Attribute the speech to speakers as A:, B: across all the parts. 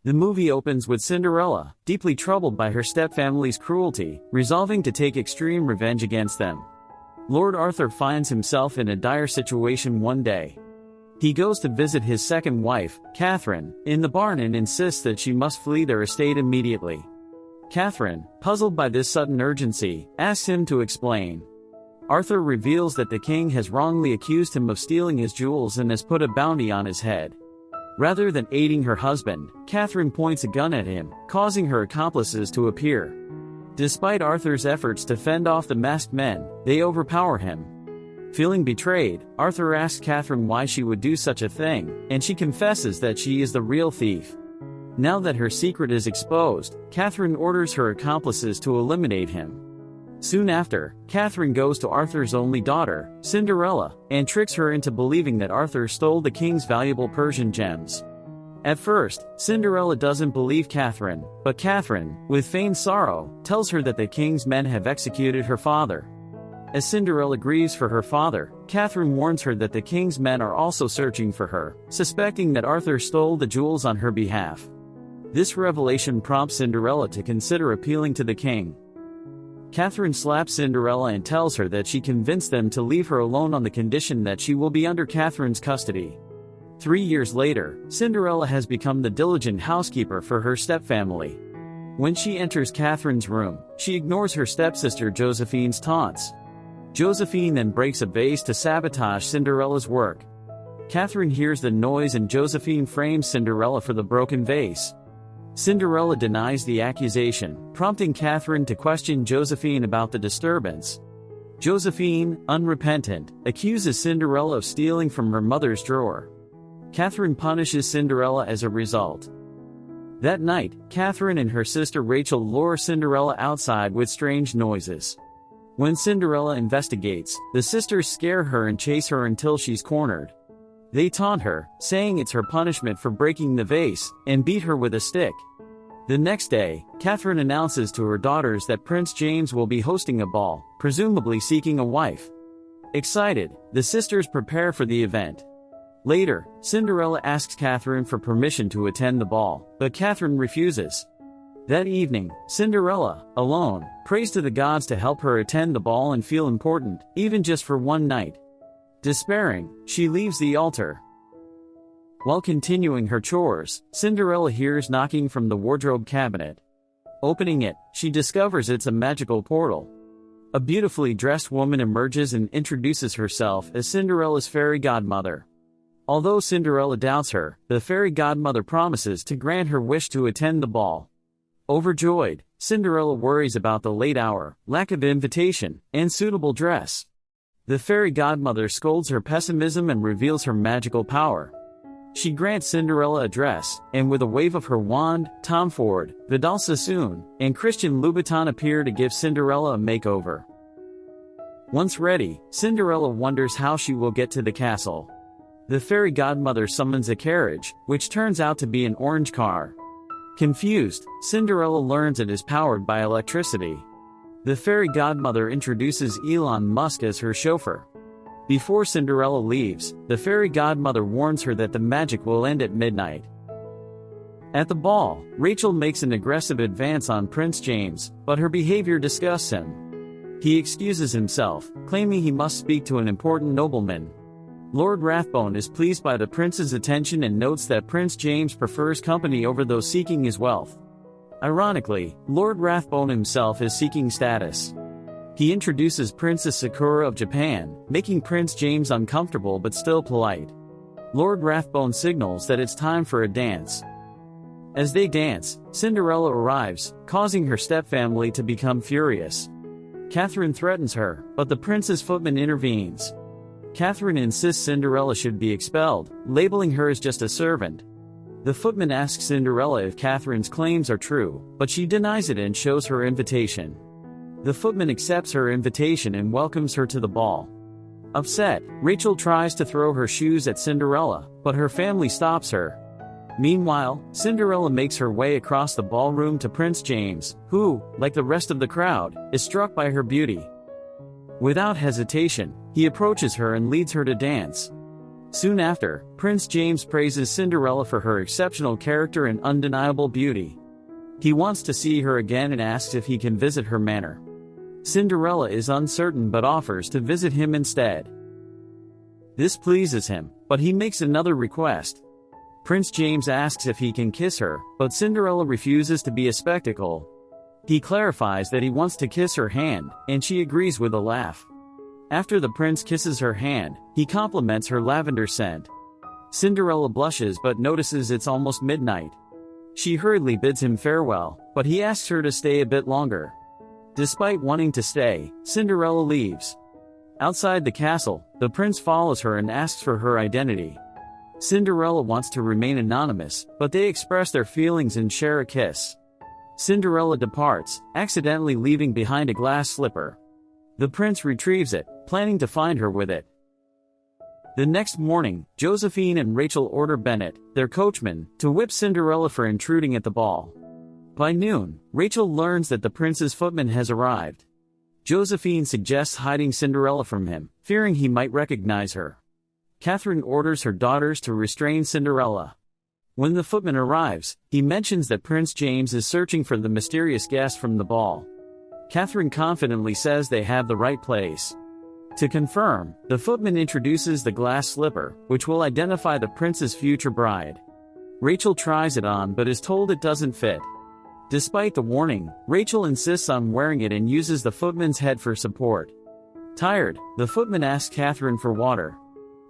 A: The movie opens with Cinderella, deeply troubled by her stepfamily's cruelty, resolving to take extreme revenge against them. Lord Arthur finds himself in a dire situation one day. He goes to visit his second wife, Catherine, in the barn and insists that she must flee their estate immediately. Catherine, puzzled by this sudden urgency, asks him to explain. Arthur reveals that the king has wrongly accused him of stealing his jewels and has put a bounty on his head. Rather than aiding her husband, Catherine points a gun at him, causing her accomplices to appear. Despite Arthur's efforts to fend off the masked men, they overpower him. Feeling betrayed, Arthur asks Catherine why she would do such a thing, and she confesses that she is the real thief. Now that her secret is exposed, Catherine orders her accomplices to eliminate him. Soon after, Catherine goes to Arthur's only daughter, Cinderella, and tricks her into believing that Arthur stole the king's valuable Persian gems. At first, Cinderella doesn't believe Catherine, but Catherine, with feigned sorrow, tells her that the king's men have executed her father. As Cinderella grieves for her father, Catherine warns her that the king's men are also searching for her, suspecting that Arthur stole the jewels on her behalf. This revelation prompts Cinderella to consider appealing to the king. Catherine slaps Cinderella and tells her that she convinced them to leave her alone on the condition that she will be under Catherine's custody. 3 years later, Cinderella has become the diligent housekeeper for her stepfamily. When she enters Catherine's room, she ignores her stepsister Josephine's taunts. Josephine then breaks a vase to sabotage Cinderella's work. Catherine hears the noise and Josephine frames Cinderella for the broken vase. Cinderella denies the accusation, prompting Catherine to question Josephine about the disturbance. Josephine, unrepentant, accuses Cinderella of stealing from her mother's drawer. Catherine punishes Cinderella as a result. That night, Catherine and her sister Rachel lure Cinderella outside with strange noises. When Cinderella investigates, the sisters scare her and chase her until she's cornered. They taunt her, saying it's her punishment for breaking the vase, and beat her with a stick. The next day, Catherine announces to her daughters that Prince James will be hosting a ball, presumably seeking a wife. Excited, the sisters prepare for the event. Later, Cinderella asks Catherine for permission to attend the ball, but Catherine refuses. That evening, Cinderella, alone, prays to the gods to help her attend the ball and feel important, even just for one night. Despairing, she leaves the altar. While continuing her chores, Cinderella hears knocking from the wardrobe cabinet. Opening it, she discovers it's a magical portal. A beautifully dressed woman emerges and introduces herself as Cinderella's fairy godmother. Although Cinderella doubts her, the fairy godmother promises to grant her wish to attend the ball. Overjoyed, Cinderella worries about the late hour, lack of invitation, and suitable dress. The fairy godmother scolds her pessimism and reveals her magical power. She grants Cinderella a dress, and with a wave of her wand, Tom Ford, Vidal Sassoon, and Christian Louboutin appear to give Cinderella a makeover. Once ready, Cinderella wonders how she will get to the castle. The fairy godmother summons a carriage, which turns out to be an orange car. Confused, Cinderella learns it is powered by electricity. The fairy godmother introduces Elon Musk as her chauffeur. Before Cinderella leaves, the fairy godmother warns her that the magic will end at midnight. At the ball, Rachel makes an aggressive advance on Prince James, but her behavior disgusts him. He excuses himself, claiming he must speak to an important nobleman. Lord Rathbone is pleased by the prince's attention and notes that Prince James prefers company over those seeking his wealth. Ironically, Lord Rathbone himself is seeking status. He introduces Princess Sakura of Japan, making Prince James uncomfortable but still polite. Lord Rathbone signals that it's time for a dance. As they dance, Cinderella arrives, causing her stepfamily to become furious. Catherine threatens her, but the prince's footman intervenes. Catherine insists Cinderella should be expelled, labeling her as just a servant. The footman asks Cinderella if Catherine's claims are true, but she denies it and shows her invitation. The footman accepts her invitation and welcomes her to the ball. Upset, Rachel tries to throw her shoes at Cinderella, but her family stops her. Meanwhile, Cinderella makes her way across the ballroom to Prince James, who, like the rest of the crowd, is struck by her beauty. Without hesitation, he approaches her and leads her to dance. Soon after, Prince James praises Cinderella for her exceptional character and undeniable beauty. He wants to see her again and asks if he can visit her manor. Cinderella is uncertain but offers to visit him instead. This pleases him, but he makes another request. Prince James asks if he can kiss her, but Cinderella refuses to be a spectacle. He clarifies that he wants to kiss her hand, and she agrees with a laugh. After the prince kisses her hand, he compliments her lavender scent. Cinderella blushes but notices it's almost midnight. She hurriedly bids him farewell, but he asks her to stay a bit longer. Despite wanting to stay, Cinderella leaves. Outside the castle, the prince follows her and asks for her identity. Cinderella wants to remain anonymous, but they express their feelings and share a kiss. Cinderella departs, accidentally leaving behind a glass slipper. The prince retrieves it, planning to find her with it. The next morning, Josephine and Rachel order Bennett, their coachman, to whip Cinderella for intruding at the ball. By noon, Rachel learns that the prince's footman has arrived. Josephine suggests hiding Cinderella from him, fearing he might recognize her. Catherine orders her daughters to restrain Cinderella. When the footman arrives, he mentions that Prince James is searching for the mysterious guest from the ball. Catherine confidently says they have the right place. To confirm, the footman introduces the glass slipper, which will identify the prince's future bride. Rachel tries it on but is told it doesn't fit. Despite the warning, Rachel insists on wearing it and uses the footman's head for support. Tired, the footman asks Catherine for water.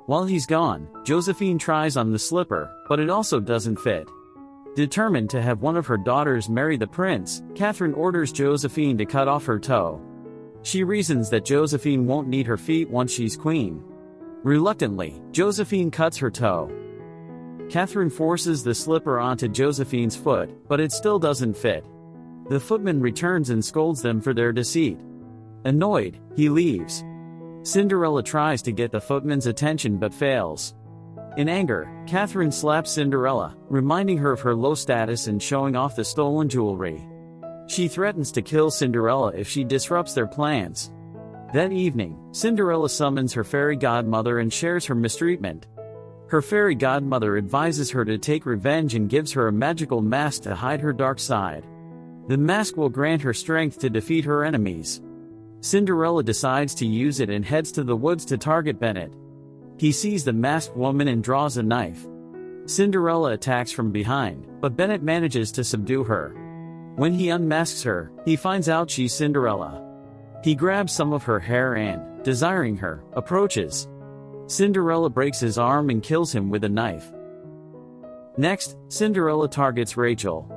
A: While he's gone, Josephine tries on the slipper, but it also doesn't fit. Determined to have one of her daughters marry the prince, Catherine orders Josephine to cut off her toe. She reasons that Josephine won't need her feet once she's queen. Reluctantly, Josephine cuts her toe. Catherine forces the slipper onto Josephine's foot, but it still doesn't fit. The footman returns and scolds them for their deceit. Annoyed, he leaves. Cinderella tries to get the footman's attention but fails. In anger, Catherine slaps Cinderella, reminding her of her low status and showing off the stolen jewelry. She threatens to kill Cinderella if she disrupts their plans. That evening, Cinderella summons her fairy godmother and shares her mistreatment. Her fairy godmother advises her to take revenge and gives her a magical mask to hide her dark side. The mask will grant her strength to defeat her enemies. Cinderella decides to use it and heads to the woods to target Bennett. He sees the masked woman and draws a knife. Cinderella attacks from behind, but Bennett manages to subdue her. When he unmasks her, he finds out she's Cinderella. He grabs some of her hair and, desiring her, approaches. Cinderella breaks his arm and kills him with a knife. Next, Cinderella targets Rachel.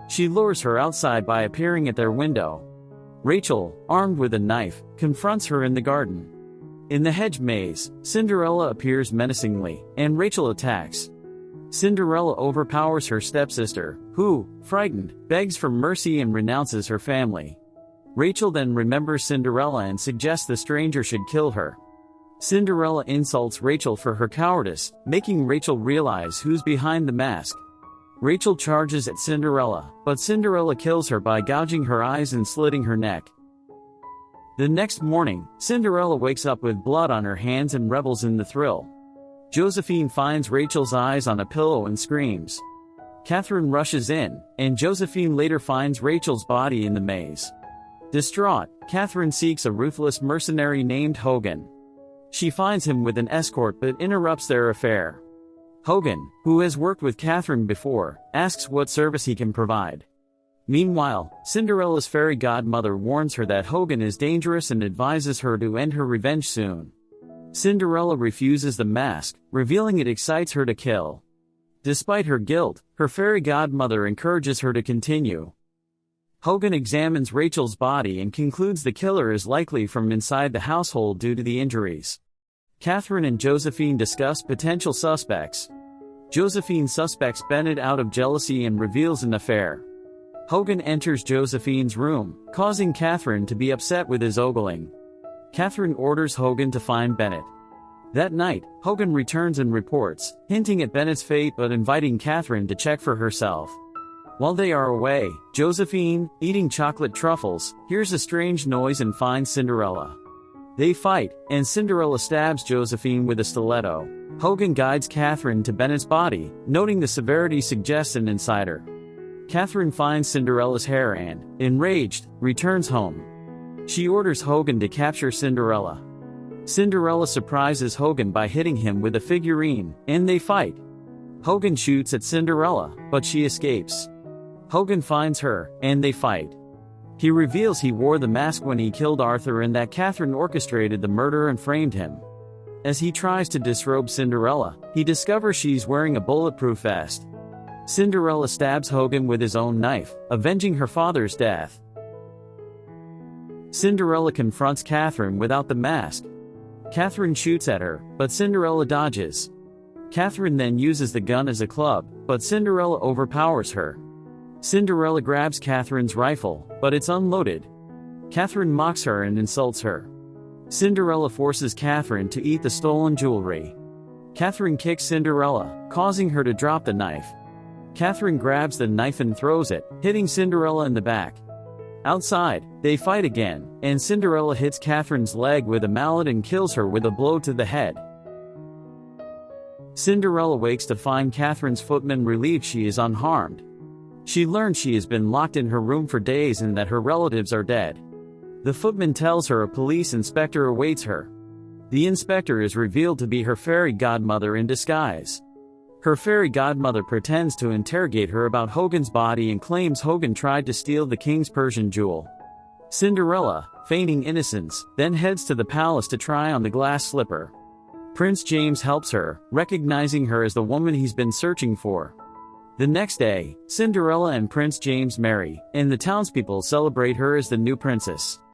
A: She lures her outside by appearing at their window. Rachel, armed with a knife, confronts her in the garden. In the hedge maze, Cinderella appears menacingly, and Rachel attacks. Cinderella overpowers her stepsister, who, frightened, begs for mercy and renounces her family. Rachel then remembers Cinderella and suggests the stranger should kill her. Cinderella insults Rachel for her cowardice, making Rachel realize who's behind the mask. Rachel charges at Cinderella, but Cinderella kills her by gouging her eyes and slitting her neck. The next morning, Cinderella wakes up with blood on her hands and revels in the thrill. Josephine finds Rachel's eyes on a pillow and screams. Catherine rushes in, and Josephine later finds Rachel's body in the maze. Distraught, Catherine seeks a ruthless mercenary named Hogan. She finds him with an escort but interrupts their affair. Hogan, who has worked with Catherine before, asks what service he can provide. Meanwhile, Cinderella's fairy godmother warns her that Hogan is dangerous and advises her to end her revenge soon. Cinderella refuses the mask, revealing it excites her to kill. Despite her guilt, her fairy godmother encourages her to continue. Hogan examines Rachel's body and concludes the killer is likely from inside the household due to the injuries. Catherine and Josephine discuss potential suspects. Josephine suspects Bennett out of jealousy and reveals an affair. Hogan enters Josephine's room, causing Catherine to be upset with his ogling. Catherine orders Hogan to find Bennett. That night, Hogan returns and reports, hinting at Bennett's fate but inviting Catherine to check for herself. While they are away, Josephine, eating chocolate truffles, hears a strange noise and finds Cinderella. They fight, and Cinderella stabs Josephine with a stiletto. Hogan guides Catherine to Bennett's body, noting the severity suggests an insider. Catherine finds Cinderella's hair and, enraged, returns home. She orders Hogan to capture Cinderella. Cinderella surprises Hogan by hitting him with a figurine, and they fight. Hogan shoots at Cinderella, but she escapes. Hogan finds her, and they fight. He reveals he wore the mask when he killed Arthur and that Catherine orchestrated the murder and framed him. As he tries to disrobe Cinderella, he discovers she's wearing a bulletproof vest. Cinderella stabs Hogan with his own knife, avenging her father's death. Cinderella confronts Catherine without the mask. Catherine shoots at her, but Cinderella dodges. Catherine then uses the gun as a club, but Cinderella overpowers her. Cinderella grabs Catherine's rifle, but it's unloaded. Catherine mocks her and insults her. Cinderella forces Catherine to eat the stolen jewelry. Catherine kicks Cinderella, causing her to drop the knife. Catherine grabs the knife and throws it, hitting Cinderella in the back. Outside, they fight again, and Cinderella hits Catherine's leg with a mallet and kills her with a blow to the head. Cinderella wakes to find Catherine's footman relieved she is unharmed. She learns she has been locked in her room for days and that her relatives are dead. The footman tells her a police inspector awaits her. The inspector is revealed to be her fairy godmother in disguise. Her fairy godmother pretends to interrogate her about Hogan's body and claims Hogan tried to steal the king's Persian jewel. Cinderella, feigning innocence, then heads to the palace to try on the glass slipper. Prince James helps her, recognizing her as the woman he's been searching for. The next day, Cinderella and Prince James marry, and the townspeople celebrate her as the new princess.